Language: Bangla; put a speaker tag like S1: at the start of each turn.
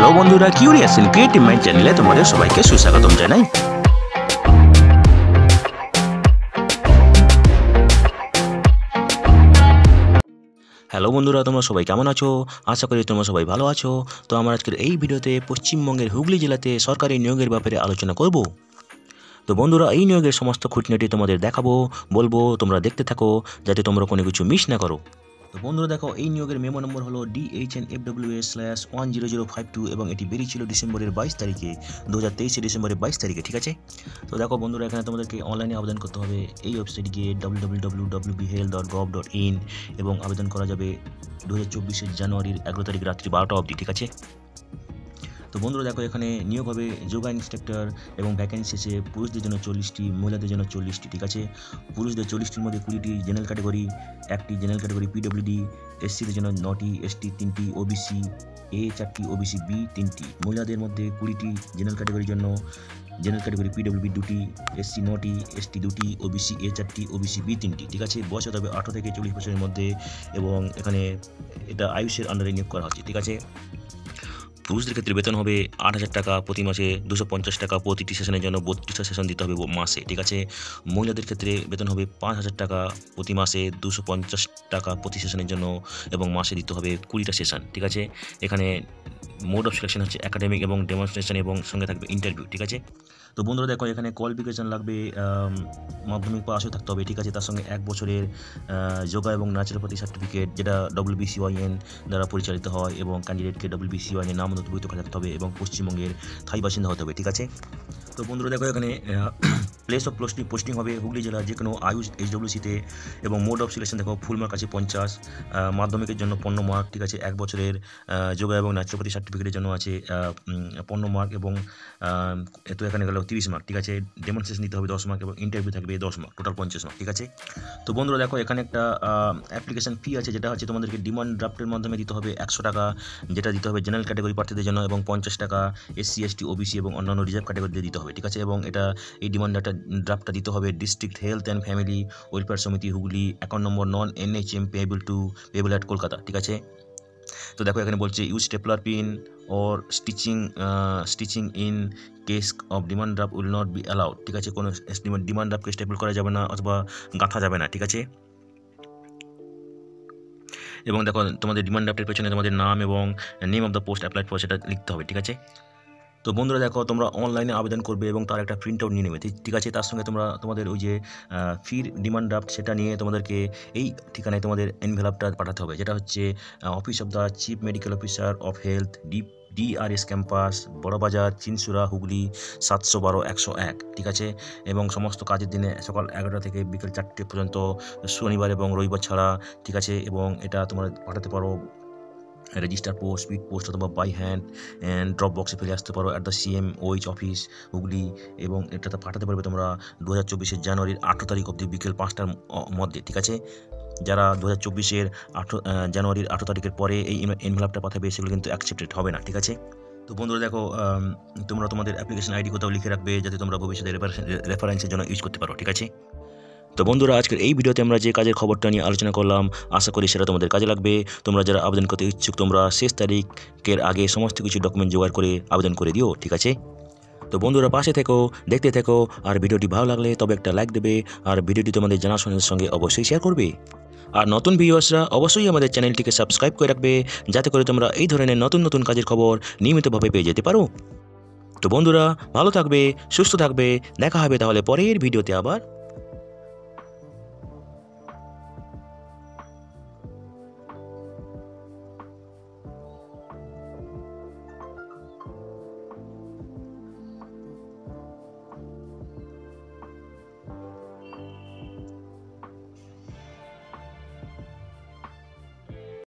S1: হ্যালো বন্ধুরা, কিউরিয়াস ইন ক্রিয়েটিভ মাইন্ড চ্যানেলে তোমাদের সবাইকে সুস্বাগতম জানাই। হ্যালো বন্ধুরা, তোমরা সবাই কেমন আছো? আশা করি তোমরা সবাই ভালো আছো। তো আমার আজকের এই ভিডিওতে পশ্চিমবঙ্গের হুগলি জেলাতে সরকারি নিয়োগের ব্যাপারে আলোচনা করব। তো বন্ধুরা, এই নিয়োগের সমস্ত খুঁটিনাটি তোমাদের দেখাবো, বলবো, তোমরা দেখতে থাকো যাতে তোমরা কোনো কিছু মিস না করো। তো বন্ধুরা দেখো, এই নিয়োগের মেমো নম্বর হলো DHNFWS/10052 এবং এটি বেরিয়েছিল ডিসেম্বরের 22 তারিখে, 2023 ডিসেম্বরের 22 তারিখে, ঠিক আছে। তো দেখো বন্ধুরা, এখানে তোমাদেরকে অনলাইনে আবেদন করতে হবে। এই ওয়েবসাইটে গিয়ে www.bhl.gov.in এবং আবেদন করা যাবে 2024 জানুয়ারির 11 তারিখ রাত্রি 12টা অবধি, ঠিক আছে। তো বন্ধুরা দেখো, এখানে নিয়োগ হবে যোগা ইন্সট্রাক্টর এবং ভ্যাকেন্সি আছে পুরুষদের জন্য 40টি, মহিলাদের জন্য 40টি, ঠিক আছে। পুরুষদের 40টির মধ্যে 20টি জেনারেল ক্যাটাগরি, 1টি জেনারেল ক্যাটাগরি PWD, SCদের জন্য 9টি, ST 3টি, OBC A 4টি, OBC B 3টি। মহিলাদের মধ্যে 20টি জেনারেল ক্যাটাগরির জন্য জেনারেল ক্যাটাগরি PWD 2টি, SC 9টি, ST 2টি, OBC A 4টি, OBC B 3টি, ঠিক আছে। বয়স হতে হবে 18 থেকে 40 বছরের মধ্যে এবং এখানে এটা আয়ুষের আন্ডারে নিয়োগ করা হচ্ছে, ঠিক আছে। পুরুষদের ক্ষেত্রে বেতন হবে 8,000 টাকা প্রতি মাসে, 250 টাকা প্রতিটি সেশনের জন্য 32টা সেশন দিতে হবে মাসে, ঠিক আছে। মহিলাদের ক্ষেত্রে বেতন হবে 5,000 টাকা প্রতি মাসে, 250 টাকা প্রতি সেশনের জন্য এবং মাসে দিতে হবে 20টা সেশন, ঠিক আছে। এখানে মোড অফ সিলেকশন হচ্ছে একাডেমিক এবং ডেমনস্ট্রেশন এবং সঙ্গে থাকবে ইন্টারভিউ, ঠিক আছে। তো বন্ধুরা দেখো, এখানে কোয়ালিফিকেশান লাগবে মাধ্যমিক পাস হয়ে থাকতে হবে, ঠিক আছে। তার সঙ্গে 1 বছরের যোগা এবং ন্যাচুরোপ্যাথি সার্টিফিকেট, যেটা WBCYN দ্বারা পরিচালিত হয়, এবং ক্যান্ডিডেটকে WBCYN নাম নথিভুক্ত করে থাকতে হবে এবং পশ্চিমবঙ্গের স্থায়ী বাসিন্দা হতে হবে, ঠিক আছে। তো বন্ধুরা দেখো, এখানে প্লেস অফ পোস্টিং হবে হুগলি জেলা যে কোনো আয়ুষ HWCতে এবং মোড অফ সিলেকশন দেখো ফুল মার্ক আছে 50, মাধ্যমিকের জন্য 15 মার্ক, ঠিক আছে। 1 বছরের যোগা এবং ন্যাচুরোপ্যাথি সার্টিফিকেটের জন্য আছে 15 মার্ক এবং তো এখানে গেল 30 মার্ক, ঠিক আছে। ডেমনস্ট্রেশন দিতে হবে 10 মার্ক এবং ইন্টারভিউ থাকবে 10 মার্ক, টোটাল 50 মার্ক, ঠিক আছে। তো বন্ধুরা দেখো, এখানে একটা অ্যাপ্লিকেশন ফি আছে, যেটা হচ্ছে তোমাদেরকে ডিমান্ড ড্রাফটের মাধ্যমে দিতে হবে 100 টাকা, যেটা দিতে হবে জেনারেল ক্যাটাগরি প্রার্থীদের জন্য, এবং 50 টাকা SC ST OBC এবং অন্যান্য রিজার্ভ ক্যাটাগরিতে দিতে হবে, ঠিক আছে। এবং এই ডিমান্ড ড্রাফটটা দিতে হবে district health and family welfare সমিতি Hooghly, account number non NHM payable at Kolkata, ঠিক আছে। তো দেখো, এখানে বলছে use stapler pin or stitching in case of demand draft will not be allowed, ঠিক আছে। কোনো ডিমান্ড ড্রাফটকে স্টেপল করা যাবে না অথবা গাঁথা যাবে না, ঠিক আছে। এবং দেখো, তোমাদের ডিমান্ড ড্রাফটের পেছনে তোমাদের নাম এবং name of the post applied for সেটা লিখতে হবে, ঠিক আছে। তো বন্ধুরা দেখো, তোমরা অনলাইনে আবেদন করবে এবং তার একটা প্রিন্ট আউট নিয়ে নেবে, ঠিক আছে। তার সঙ্গে তোমাদের ওই যে ফির ডিমান্ড ড্রাফট সেটা নিয়ে তোমাদেরকে এই ঠিকানায় তোমাদের এনভেলপটা পাঠাতে হবে, যেটা হচ্ছে office of the chief medical officer of health, DRS campus, Barabazar, Chinsurah, Hooghly 712-101, ঠিক আছে। এবং সমস্ত কাজের দিনে সকাল 11টা থেকে বিকেল 4টে পর্যন্ত, শনিবার এবং রবিবার ছাড়া, ঠিক আছে। এবং এটা তোমরা পাঠাতে পারো রেজিস্টার পোস্ট, স্পিড পোস্ট অথবা বাই হ্যান্ড ড্রপ বক্সে ফেলে আসতে পারো at the CMOH office Hooghly. এবং এটাতে পাঠাতে পারবে তোমরা 2024 জানুয়ারির 18 তারিখ অবধি বিকেল 5টার মধ্যে, ঠিক আছে। যারা 2024 জানুয়ারির 18 তারিখের পরে এই এনভেলপটা পাঠাবে সেগুলো কিন্তু অ্যাকসেপ্টেড হবে না, ঠিক আছে। তো বন্ধুরা দেখো, তোমরা তোমাদের অ্যাপ্লিকেশন ID কোথাও লিখে রাখবে যাতে তোমরা ভবিষ্যতে রেফারেন্সের জন্য ইউজ করতে পারো, ঠিক আছে। তো বন্ধুরা, আজকের এই ভিডিওতে আমরা যে কাজের খবরটা নিয়ে আলোচনা করলাম, আশা করি সেটা তোমাদের কাজে লাগবে। তোমরা যারা আবেদন করতে ইচ্ছুক, তোমরা শেষ তারিখের আগে সমস্ত কিছু ডকুমেন্ট জোগাড় করে আবেদন করে দিও, ঠিক আছে। তো বন্ধুরা, পাশে থেকো, দেখতে থেকো, আর ভিডিওটি ভালো লাগলে তবে একটা লাইক দেবে, আর ভিডিওটি তোমাদের জানাশোনার সঙ্গে অবশ্যই শেয়ার করবে। আর নতুন ভিউয়ার্সরা অবশ্যই আমাদের চ্যানেলটিকে সাবস্ক্রাইব করে রাখবে, যাতে করে তোমরা এই ধরনের নতুন নতুন কাজের খবর নিয়মিতভাবে পেয়ে যেতে পারো। তো বন্ধুরা, ভালো থাকবে, সুস্থ থাকবে, দেখা হবে তাহলে পরের ভিডিওতে আবার।